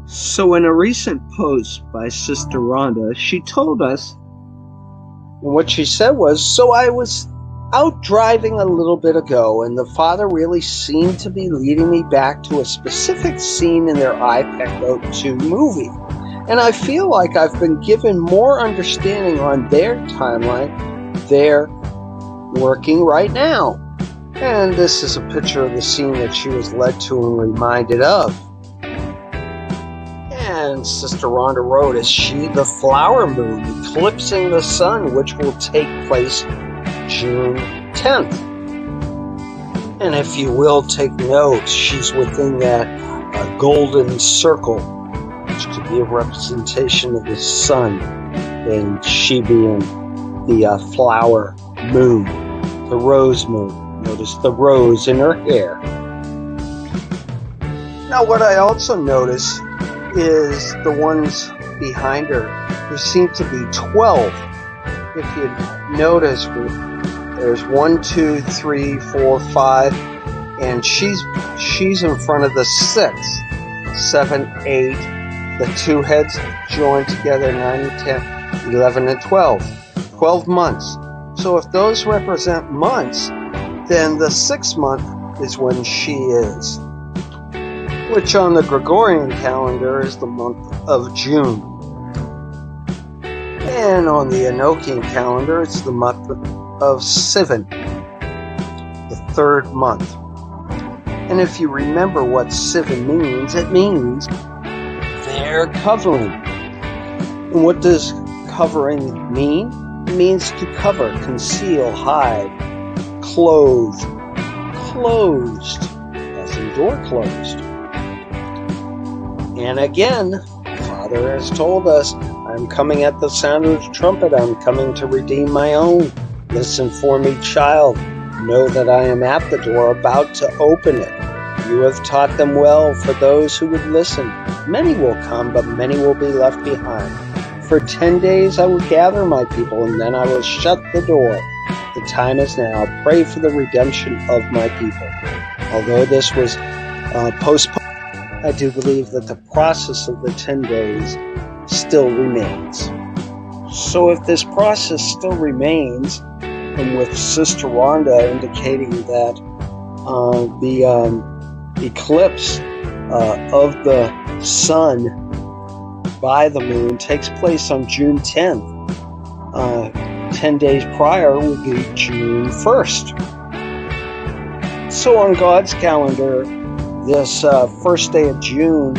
So, in a recent post by Sister Ronda, she told us what she said was, "So I was out driving a little bit ago, and the Father really seemed to be leading me back to a specific scene in their iPeck 2 movie. And I feel like I've been given more understanding on their timeline they're working right now." And this is a picture of the scene that she was led to and reminded of. And Sister Ronda wrote, "Is she the flower moon eclipsing the sun, which will take place June 10th. And if you will take note, she's within that golden circle, which could be a representation of the sun, and she being the flower moon, the rose moon. Notice the rose in her hair. Now, what I also notice is the ones behind her. There seem to be 12. If you notice, there's 1, 2, 3, 4, 5, and she's in front of the 6, 7, 8. The two heads joined together, 9 and 10, 11 and 12. 12 months. So if those represent months, then the 6th month is when she is, which on the Gregorian calendar is the month of June. And on the Enochian calendar, it's the month of SIVAN, the 3rd month. And if you remember what SIVAN means, it means they're covering. And what does covering mean? It means to cover, conceal, hide, clothe, closed, as in door closed. And again, Father has told us, "I'm coming at the sound of the trumpet. I'm coming to redeem my own. Listen for me, child. Know that I am at the door, about to open it. You have taught them well for those who would listen. Many will come, but many will be left behind. For 10 days I will gather my people, and then I will shut the door. The time is now. Pray for the redemption of my people." Although this was postponed, I do believe that the process of the 10 days still remains. So if this process still remains, and with Sister Ronda indicating that the eclipse of the sun by the moon takes place on June 10th, 10 days prior would be June 1st. So on God's calendar, this first day of June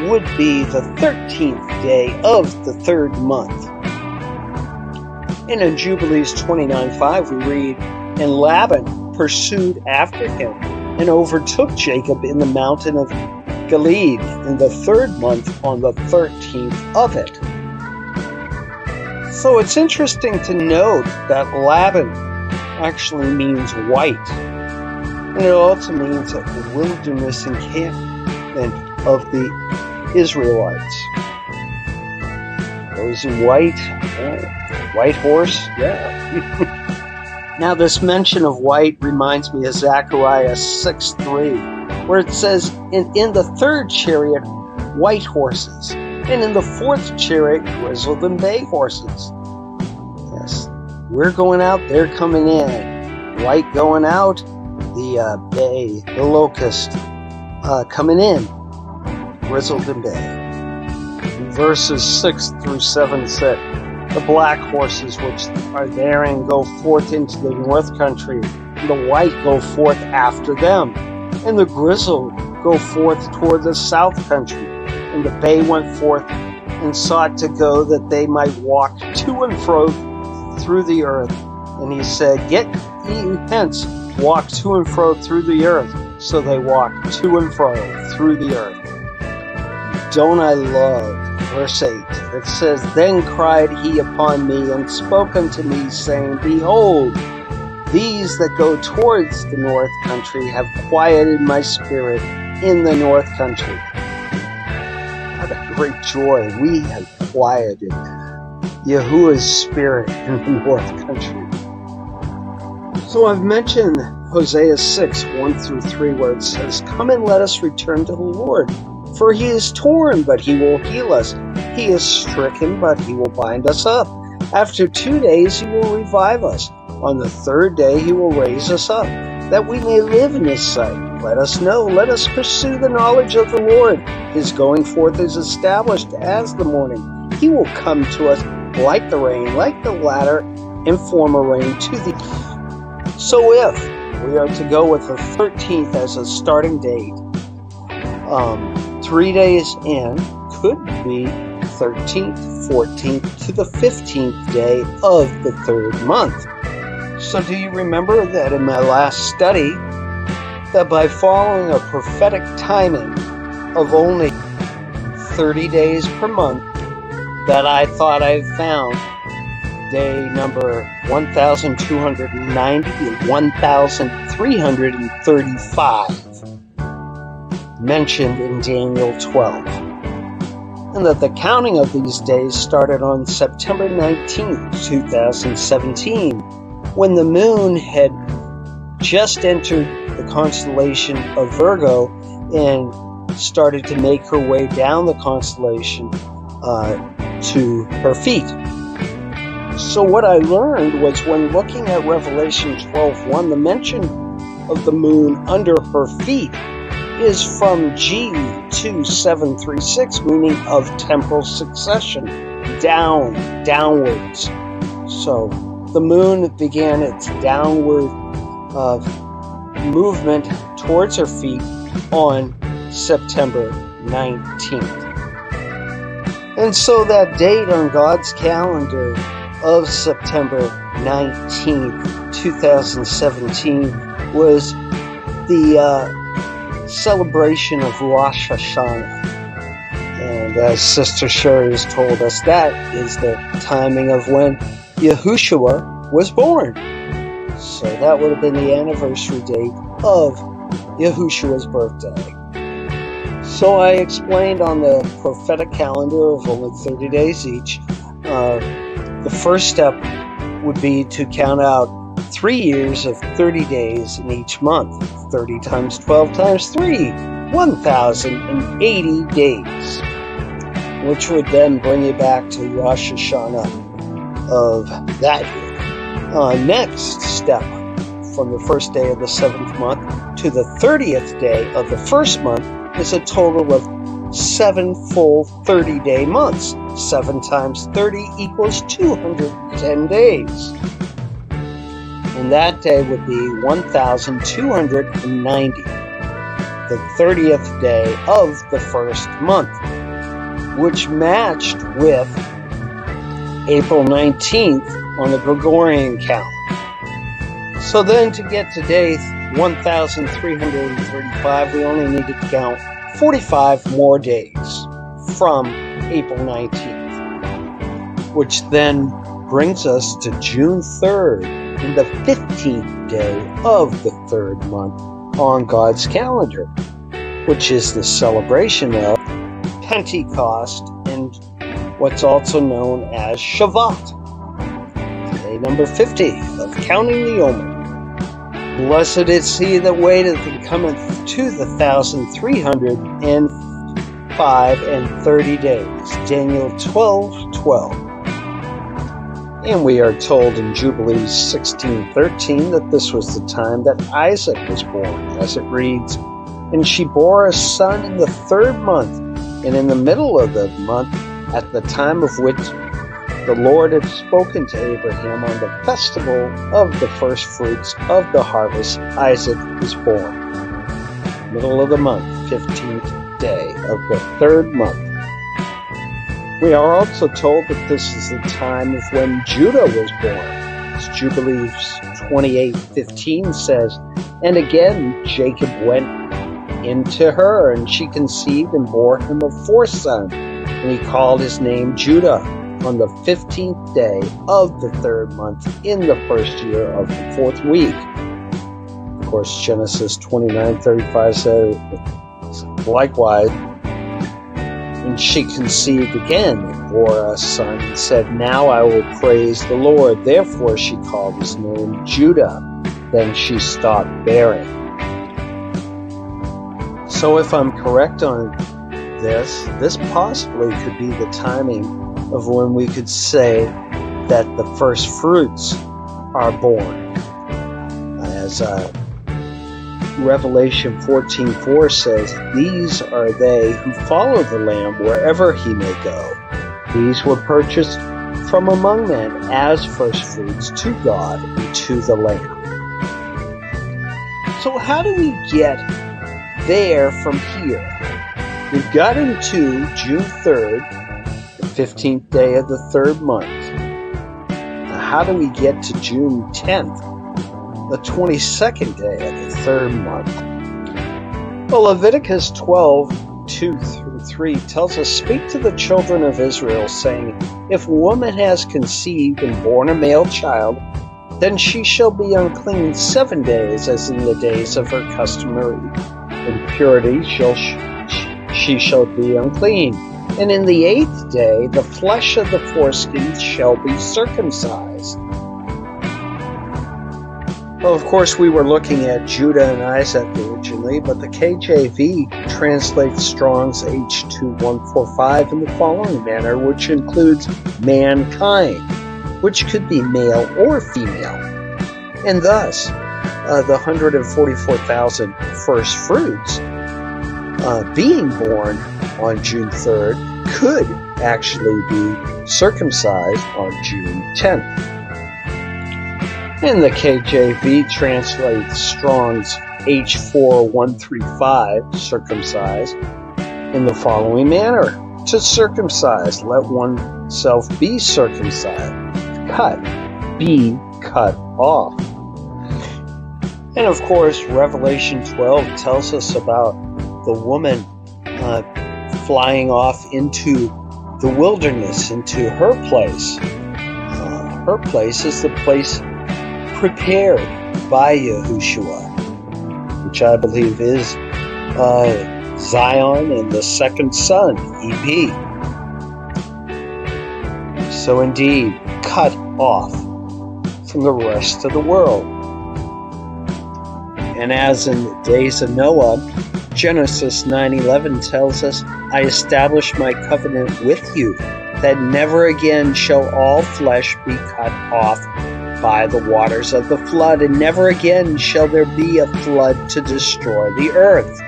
would be the 13th day of the 3rd month. And in Jubilees 29:5 we read, "And Laban pursued after him and overtook Jacob in the mountain of Gilead in the 3rd month on the 13th of it." So it's interesting to note that Laban actually means white. And it also means a wilderness encampment of the Israelites. Those in white, white horse, yeah. Now this mention of white reminds me of Zechariah 6:3, where it says, "And in the 3rd chariot, white horses, and in the 4th chariot, grizzled and bay horses." Yes, we're going out, they're coming in. White going out, the bay, the locust, coming in, grizzled and bay. Verses 6 through 7 said, "The black horses which are therein go forth into the north country, and the white go forth after them, and the grizzled go forth toward the south country. And the bay went forth and sought to go that they might walk to and fro through the earth. And he said, Get ye hence, walk to and fro through the earth." So they walked to and fro through the earth. Don't I love verse 8? It says, "Then cried he upon me and spoke unto me, saying, Behold, these that go towards the north country have quieted my spirit in the north country." What a great joy. We have quieted Yahuwah's spirit in the north country. So I've mentioned Hosea 6, 1 through 3, where it says, "Come and let us return to the Lord, For he is torn, but he will heal us. He is stricken, but he will bind us up. After 2 days he will revive us. On the third day he will raise us up, that we may live in his sight. Let us know, let us pursue the knowledge of the Lord. His going forth is established as the morning. He will come to us like the rain, like the latter and former rain to thee. So if we are to go with the 13th as a starting date, 3 days in could be 13th, 14th to the 15th day of the third month. So do you remember that in my last study, that by following a prophetic timing of only 30 days per month, that I thought I found day number 1,290 and 1,335 mentioned in Daniel 12. And that the counting of these days started on September 19th, 2017, when the moon had just entered the constellation of Virgo and started to make her way down the constellation to her feet. So what I learned was, when looking at Revelation 12:1, the mention of the moon under her feet is from G2736, meaning of temporal succession, downwards. So the moon began its downward movement towards her feet on September 19th. And so that date on God's calendar of September 19th, 2017 was the celebration of Rosh Hashanah. And as Sister Sherry has told us, that is the timing of when Yahushua was born. So that would have been the anniversary date of Yahushua's birthday. So I explained on the prophetic calendar of only 30 days each, the first step would be to count out 3 years of 30 days in each month. 30 times 12 times 3, 1,080 days, which would then bring you back to Rosh Hashanah of that year. Next step, from the first day of the 7th month to the 30th day of the first month, is a total of 7 full 30-day months. 7 times 30 equals 210 days. And that day would be 1,290, the 30th day of the first month, which matched with April 19th on the Gregorian calendar. So then, to get to day 1,335, we only needed to count 45 more days from April 19th, which then brings us to June 3rd, and the 15th day of the third month on God's calendar, which is the celebration of Pentecost and what's also known as Shavuot. Day number 50 of counting the Omer. Blessed is he that waiteth and cometh to the 1,305 and 30 days. Daniel 12:12. And we are told in Jubilees 16:13 that this was the time that Isaac was born, as it reads, "And she bore a son in the 3rd month, and in the middle of the month, at the time of which the Lord had spoken to Abraham on the festival of the first fruits of the harvest, Isaac was born." Middle of the month, 15th day of the 3rd month. We are also told that this is the time of when Judah was born. As Jubilees 28:15 says, "And again Jacob went into her, and she conceived and bore him a 4th son, and he called his name Judah, on the 15th day of the 3rd month, in the 1st year of the 4th week." Of course, Genesis 29:35 says likewise, "And she conceived again and bore a son, and said, Now I will praise the Lord. Therefore she called his name Judah. Then she stopped bearing." So if I'm correct on this possibly could be the timing of when we could say that the first fruits are born. As Revelation 14:4 says, "These are they who follow the Lamb wherever he may go. These were purchased from among men as first fruits to God and to the Lamb." So how do we get there from here? We've got into June 3rd, the 15th day of the third month. Now, how do we get to June 10th, the 22nd day of the third month? Well, Leviticus 12:2-3 tells us, "Speak to the children of Israel, saying, if a woman has conceived and born a male child, then she shall be unclean 7 days, as in the days of her customary impurity she shall be unclean. And in the 8th day the flesh of the foreskin shall be circumcised." Well, of course, we were looking at Judah and Isaac originally, but the KJV translates Strong's H2145 in the following manner, which includes mankind, which could be male or female. And thus, the 144,000 first fruits being born on June 3rd could actually be circumcised on June 10th. And the KJV translates Strong's H4135, circumcised, in the following manner: to circumcise, let oneself be circumcised, be cut off. And of course, Revelation 12 tells us about the woman flying off into the wilderness, into her place. Her place is the place prepared by Yahushua, which I believe is Zion and the second son, EB. So indeed, cut off from the rest of the world. And as in the days of Noah, Genesis 9:11 tells us, "I establish my covenant with you, that never again shall all flesh be cut off by the waters of the flood, and never again shall there be a flood to destroy the earth."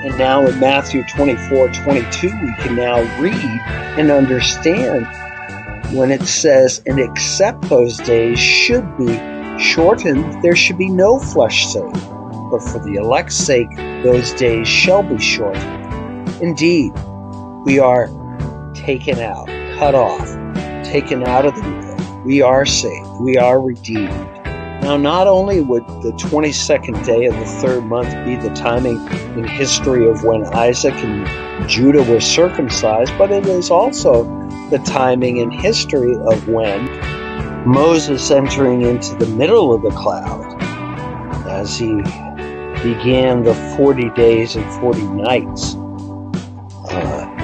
And now in Matthew 24:22, we can now read and understand when it says, "And except those days should be shortened, there should be no flesh saved. But for the elect's sake, those days shall be shortened." Indeed, we are taken out, cut off, taken out of the world. We are saved. We are redeemed. Now, not only would the 22nd day of the third month be the timing in history of when Isaac and Judah were circumcised, but it is also the timing in history of when Moses entering into the middle of the cloud as he began the 40 days and 40 nights.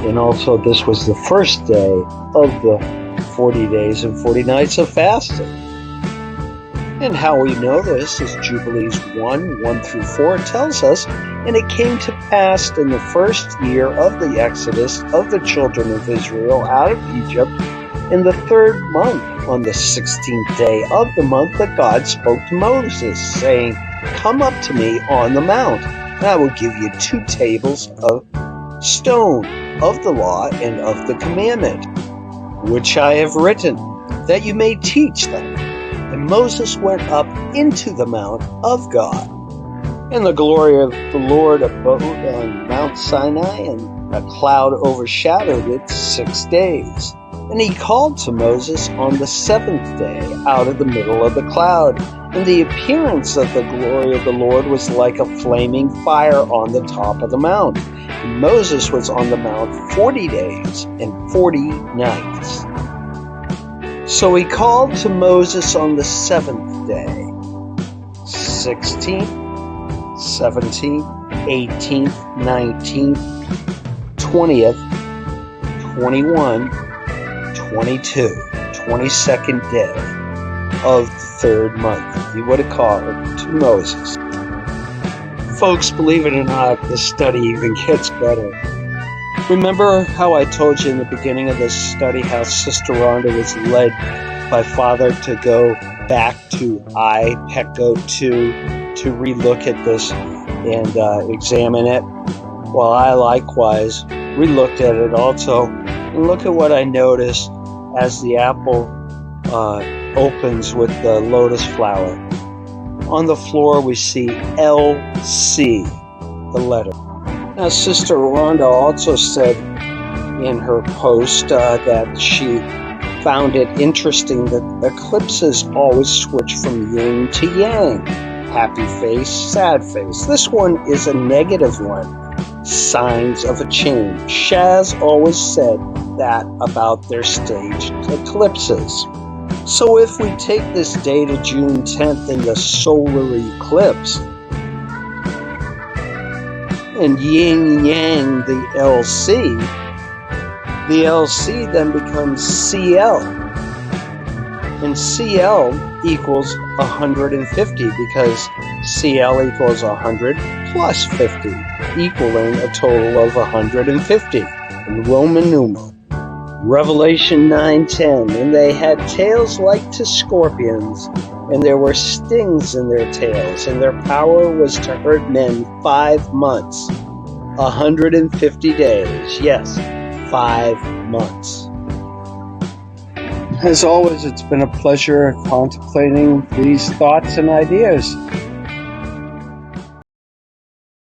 And also this was the first day of the 40 days and 40 nights of fasting. And how we know this is Jubilees 1:1-4 tells us, "And it came to pass in the first year of the exodus of the children of Israel out of Egypt, in the third month, on the 16th day of the month, that God spoke to Moses, saying, Come up to me on the mount, and I will give you 2 tables of stone of the law and of the commandment, which I have written, that you may teach them." And Moses went up into the mount of God, and the glory of the Lord abode on Mount Sinai, and a cloud overshadowed it 6 days. And he called to Moses on the 7th day out of the middle of the cloud, and the appearance of the glory of the Lord was like a flaming fire on the top of the mount. And Moses was on the mount 40 days and 40 nights. So he called to Moses on the 7th day, 16th, 17th, 18th, 19th, 20th, 21, 22, 22nd day of the third month. He would have called to Moses. Folks, believe it or not, the study even gets better. Remember how I told you in the beginning of this study how Sister Ronda was led by Father to go back to Pecco 2 to relook at this and examine it? Well, I likewise relooked at it also, and look at what I noticed as the apple opens with the lotus flower. On the floor we see LC, the letter. Now, Sister Ronda also said in her post that she found it interesting that eclipses always switch from yin to yang. Happy face, sad face. This one is a negative one. Signs of a change. Shaz always said that about their staged eclipses. So if we take this date of June 10th in the solar eclipse and yin-yang the LC then becomes CL. And CL equals 150 because CL equals 100 plus 50, equaling a total of 150 in Roman numeral. Revelation 9:10, and they had tails like to scorpions, and there were stings in their tails, and their power was to hurt men 5 months, 150 days. Yes, 5 months. As always, it's been a pleasure contemplating these thoughts and ideas.